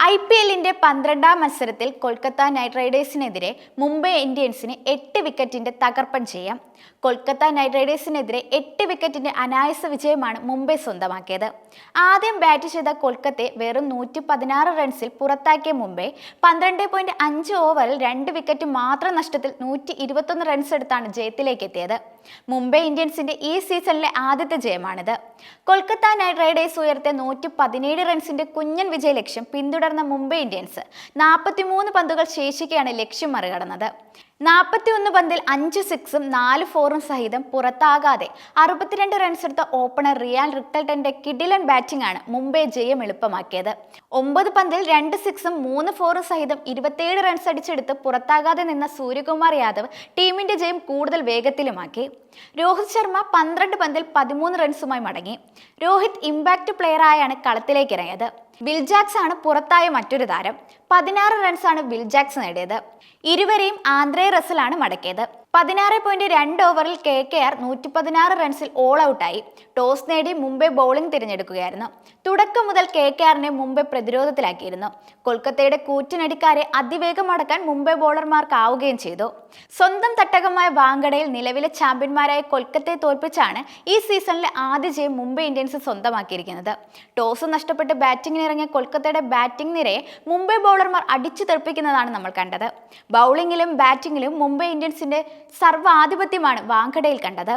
IPLന്റെ 12ാം മത്സരത്തിൽ കൊൽക്കത്ത നൈറ്റ് റൈഡേഴ്സിനെതിരെ മുംബൈ ഇന്ത്യൻസിന് 8 വിക്കറ്റിന്റെ തകർപ്പൻ ജയം. കൊൽക്കത്ത നൈറ്റ് റൈഡേഴ്സിനെതിരെ 8 വിക്കറ്റിന്റെ അനായാസ വിജയമാണ് മുംബൈ സ്വന്തമാക്കിയത്. ആദ്യം ബാറ്റ് ചെയ്ത കൊൽക്കത്തയെ വെറും 116 റൺസിൽ പുറത്താക്കിയ മുംബൈ 12.5 ഓവറിൽ 2 വിക്കറ്റ് മാത്രം നഷ്ടത്തിൽ 121 റൺസ് എടുത്താണ് ജയത്തിലേക്ക് എത്തിയത്. മുംബൈ ഇന്ത്യൻസിന്റെ ഈ സീസണിലെ ആദ്യത്തെ ജയമാണിത്. കൊൽക്കത്ത നൈറ്റ് റൈഡേഴ്സ് ഉയർത്തിയ 117 റൺസിന്റെ കുഞ്ഞൻ വിജയ ലക്ഷ്യം പിന്തുടർന്ന മുംബൈ ഇന്ത്യൻസ് 43 പന്തുകൾ ശേഷിക്കെയാണ് ലക്ഷ്യം മറികടന്നത്. 41 പന്തിൽ 5 സിക്സും 4 ഫോറും സഹിതം പുറത്താകാതെ 62 റൺസ് എടുത്ത ഓപ്പണർ റിയാൻ റിക്ടൽട്ടന്റെ കിടിലൻ ബാറ്റിംഗ് ആണ് മുംബൈ ജയം എളുപ്പമാക്കിയത്. 9 പന്തിൽ 2 സിക്സും 3 ഫോറും സഹിതം 27 റൺസ് അടിച്ചെടുത്ത് പുറത്താകാതെ നിന്ന സൂര്യകുമാർ യാദവ് ടീമിന്റെ ജയം കൂടുതൽ വേഗത്തിലുമാക്കി. രോഹിത് ശർമ്മ 12 പന്തിൽ 13 റൺസുമായി മടങ്ങി. രോഹിത് ഇമ്പാക്ട് പ്ലെയറായാണ് കളത്തിലേക്ക് ഇറങ്ങിയത്. വിൽ ജാക്സ് ആണ് പുറത്തായ മറ്റൊരു താരം. 16 റൺസാണ് വിൽ ജാക്സ് നേടിയത്. ഇരുവരെയും ആന്ദ്രേ റസലാണ് മടക്കിയത്. 16.2 ഓവറിൽ KKR 116 റൺസിൽ ഓൾ ഔട്ടായി. ടോസ് നേടി മുംബൈ ബൗളിംഗ് തിരഞ്ഞെടുക്കുകയായിരുന്നു. തുടക്കം മുതൽ KKRനെ മുംബൈ പ്രതിരോധത്തിലാക്കിയിരുന്നു. കൊൽക്കത്തയുടെ കൂറ്റനടിക്കാരെ അതിവേഗം അടക്കാൻ മുംബൈ ബോളർമാർക്കാവുകയും ചെയ്തു. സ്വന്തം തട്ടകമായ വാങ്കഡയിൽ നിലവിലെ ചാമ്പ്യന്മാരായ കൊൽക്കത്തയെ തോൽപ്പിച്ചാണ് ഈ സീസണിലെ ആദ്യ ജയം മുംബൈ ഇന്ത്യൻസ് സ്വന്തമാക്കിയിരിക്കുന്നത്. ടോസ് നഷ്ടപ്പെട്ട് ബാറ്റിംഗിന് ഇറങ്ങിയ കൊൽക്കത്തയുടെ ബാറ്റിംഗ് നിരയെ മുംബൈ ബൗളർമാർ അടിച്ചു തെറിപ്പിക്കുന്നതാണ് നമ്മൾ കണ്ടത്. ബൗളിംഗിലും ബാറ്റിംഗിലും മുംബൈ ഇന്ത്യൻസിന്റെ സർവ്വാധിപത്യമാണ് വാങ്കഡയിൽ കണ്ടത്.